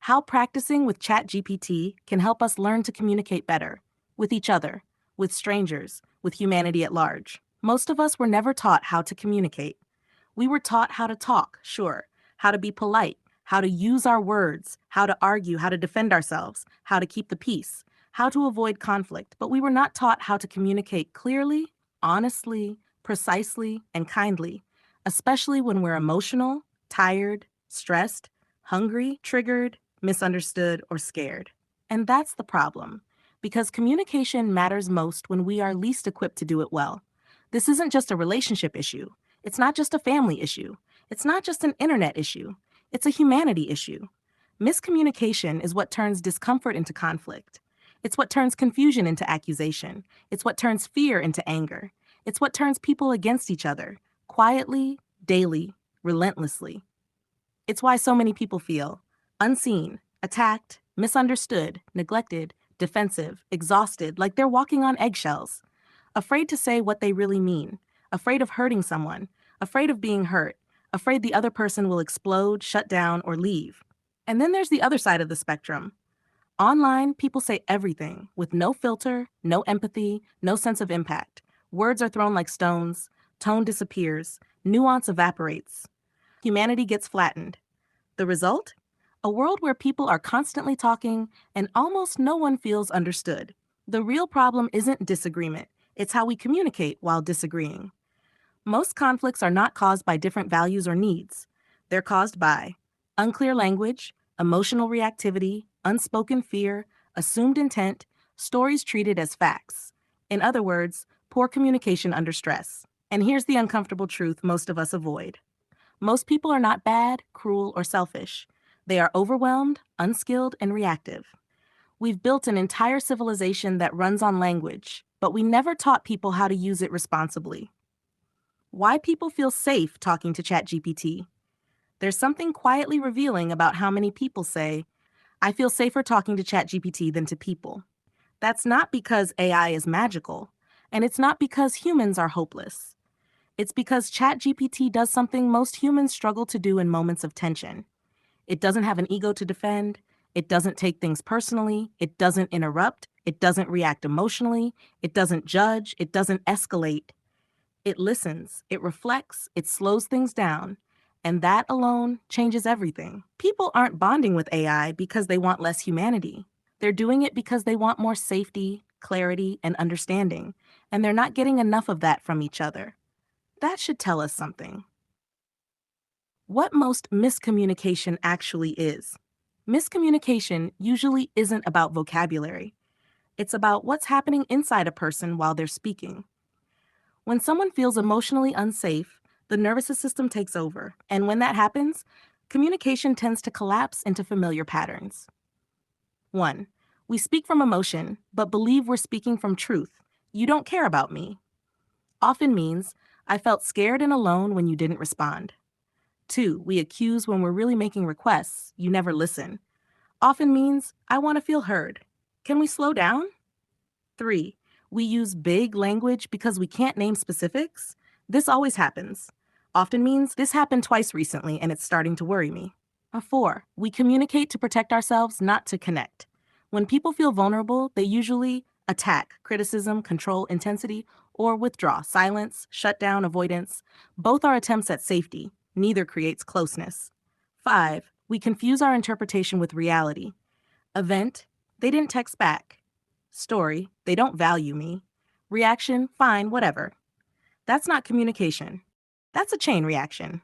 how practicing with ChatGPT can help us learn to communicate better with each other, with strangers, with humanity at large. Most of us were never taught how to communicate. We were taught how to talk, sure, how to be polite, how to use our words, how to argue, how to defend ourselves, how to keep the peace, how to avoid conflict, but we were not taught how to communicate clearly, honestly, precisely, and kindly, especially when we're emotional, tired, stressed, hungry, triggered, misunderstood, or scared. And that's the problem, because communication matters most when we are least equipped to do it well. This isn't just a relationship issue. It's not just a family issue. It's not just an internet issue. It's a humanity issue. Miscommunication is what turns discomfort into conflict. It's what turns confusion into accusation. It's what turns fear into anger. It's what turns people against each other, quietly, daily, relentlessly. It's why so many people feel unseen, attacked, misunderstood, neglected, defensive, exhausted, like they're walking on eggshells, afraid to say what they really mean, afraid of hurting someone, afraid of being hurt, afraid the other person will explode, shut down, or leave. And then there's the other side of the spectrum. Online, people say everything with no filter, no empathy, no sense of impact. Words are thrown like stones, tone disappears, nuance evaporates. Humanity gets flattened. The result? A world where people are constantly talking and almost no one feels understood. The real problem isn't disagreement, it's how we communicate while disagreeing. Most conflicts are not caused by different values or needs. They're caused by unclear language, emotional reactivity, unspoken fear, assumed intent, stories treated as facts. In other words, poor communication under stress. And here's the uncomfortable truth most of us avoid. Most people are not bad, cruel, or selfish. They are overwhelmed, unskilled, and reactive. We've built an entire civilization that runs on language, but we never taught people how to use it responsibly. Why people feel safe talking to ChatGPT? There's something quietly revealing about how many people say, I feel safer talking to ChatGPT than to people. That's not because AI is magical, and it's not because humans are hopeless. It's because ChatGPT does something most humans struggle to do in moments of tension. It doesn't have an ego to defend. It doesn't take things personally. It doesn't interrupt. It doesn't react emotionally. It doesn't judge. It doesn't escalate. It listens. It reflects. It slows things down. And that alone changes everything. People aren't bonding with AI because they want less humanity. They're doing it because they want more safety, clarity, and understanding. And they're not getting enough of that from each other. That should tell us something. What most miscommunication actually is. Miscommunication usually isn't about vocabulary. It's about what's happening inside a person while they're speaking. When someone feels emotionally unsafe, the nervous system takes over, and when that happens, communication tends to collapse into familiar patterns. 1. We speak from emotion, but believe we're speaking from truth. You don't care about me. Often means, I felt scared and alone when you didn't respond. 2. We accuse when we're really making requests. You never listen. Often means, I want to feel heard. Can we slow down? 3. We use big language because we can't name specifics. This always happens. Often means, this happened twice recently and it's starting to worry me. 4. We communicate to protect ourselves, not to connect. When people feel vulnerable, they usually attack, criticism, control, intensity, or withdraw, silence, shutdown, avoidance. Both are attempts at safety. Neither creates closeness. 5. We confuse our interpretation with reality. Event, they didn't text back. Story, they don't value me. Reaction, fine, whatever. That's not communication. That's a chain reaction.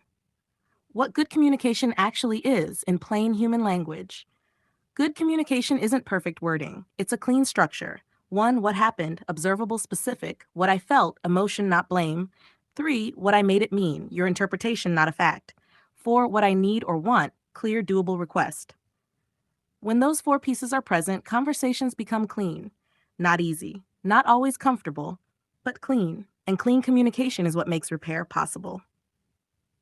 What good communication actually is in plain human language. Good communication isn't perfect wording. It's a clean structure. 1. What happened, observable, specific. What I felt, emotion, not blame. 3. What I made it mean, your interpretation, not a fact. 4. What I need or want, clear, doable request. When those 4 pieces are present, conversations become clean. Not easy, not always comfortable, but clean. And clean communication is what makes repair possible.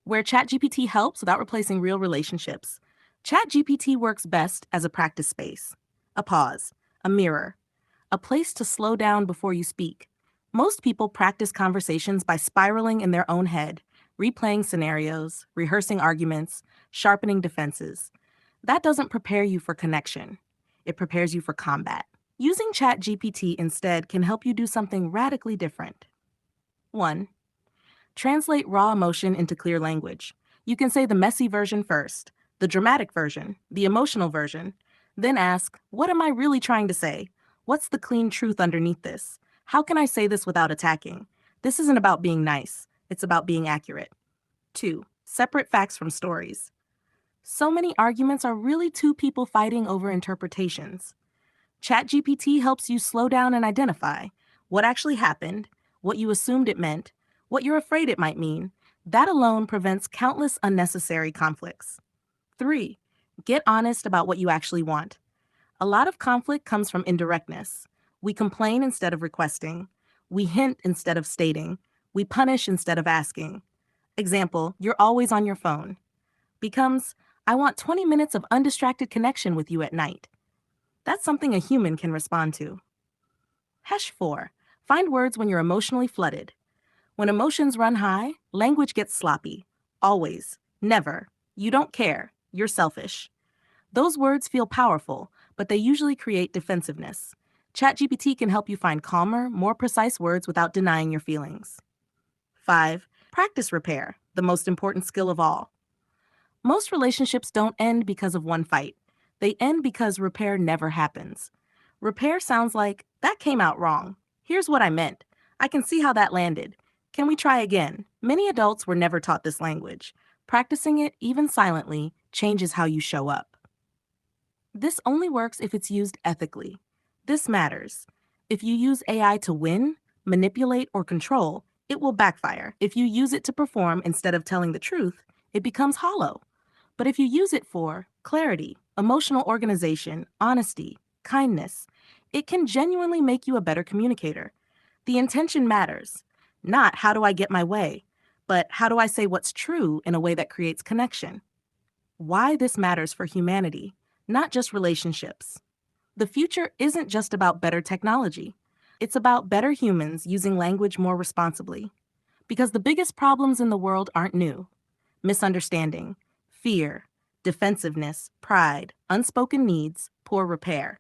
Where ChatGPT helps without replacing real relationships. ChatGPT works best as a practice space, a pause, a mirror, a place to slow down before you speak. Most people practice conversations by spiraling in their own head, replaying scenarios, rehearsing arguments, sharpening defenses. That doesn't prepare you for connection. It prepares you for combat. Using ChatGPT instead can help you do something radically different. 1. Translate raw emotion into clear language. You can say the messy version first, the dramatic version, the emotional version, then ask, what am I really trying to say? What's the clean truth underneath this? How can I say this without attacking? This isn't about being nice, it's about being accurate. 2. Separate facts from stories. So many arguments are really two people fighting over interpretations. ChatGPT helps you slow down and identify what actually happened, what you assumed it meant, what you're afraid it might mean. That alone prevents countless unnecessary conflicts. 3. Get honest about what you actually want. A lot of conflict comes from indirectness. We complain instead of requesting. We hint instead of stating. We punish instead of asking. Example, you're always on your phone. Becomes, I want 20 minutes of undistracted connection with you at night. That's something a human can respond to. Hash 4. Find words when you're emotionally flooded. When emotions run high, language gets sloppy. Always. Never. You don't care. You're selfish. Those words feel powerful, but they usually create defensiveness. ChatGPT can help you find calmer, more precise words without denying your feelings. 5. Practice repair, the most important skill of all. Most relationships don't end because of one fight. They end because repair never happens. Repair sounds like, that came out wrong. Here's what I meant. I can see how that landed. Can we try again? Many adults were never taught this language. Practicing it, even silently, changes how you show up. This only works if it's used ethically. This matters. If you use AI to win, manipulate, or control, it will backfire. If you use it to perform instead of telling the truth, it becomes hollow. But if you use it for clarity, emotional organization, honesty, kindness, it can genuinely make you a better communicator. The intention matters. Not how do I get my way, but how do I say what's true in a way that creates connection. Why this matters for humanity, not just relationships. The future isn't just about better technology. It's about better humans using language more responsibly. Because the biggest problems in the world aren't new. Misunderstanding, fear, defensiveness, pride, unspoken needs, poor repair.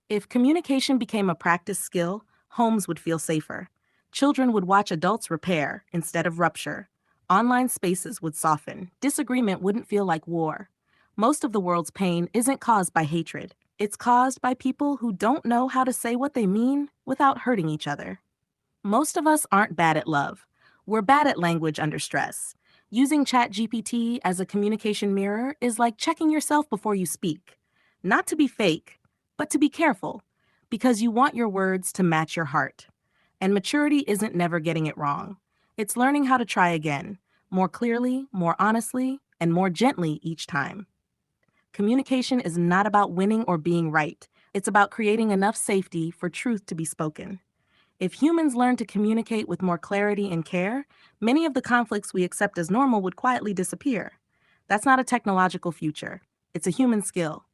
If communication became a practice skill, homes would feel safer. Children would watch adults repair instead of rupture. Online spaces would soften. Disagreement wouldn't feel like war. Most of the world's pain isn't caused by hatred. It's caused by people who don't know how to say what they mean without hurting each other. Most of us aren't bad at love. We're bad at language under stress. Using ChatGPT as a communication mirror is like checking yourself before you speak. Not to be fake, but to be careful, because you want your words to match your heart. And maturity isn't never getting it wrong. It's learning how to try again, more clearly, more honestly, and more gently each time. Communication is not about winning or being right. It's about creating enough safety for truth to be spoken. If humans learn to communicate with more clarity and care, many of the conflicts we accept as normal would quietly disappear. That's not a technological future. It's a human skill.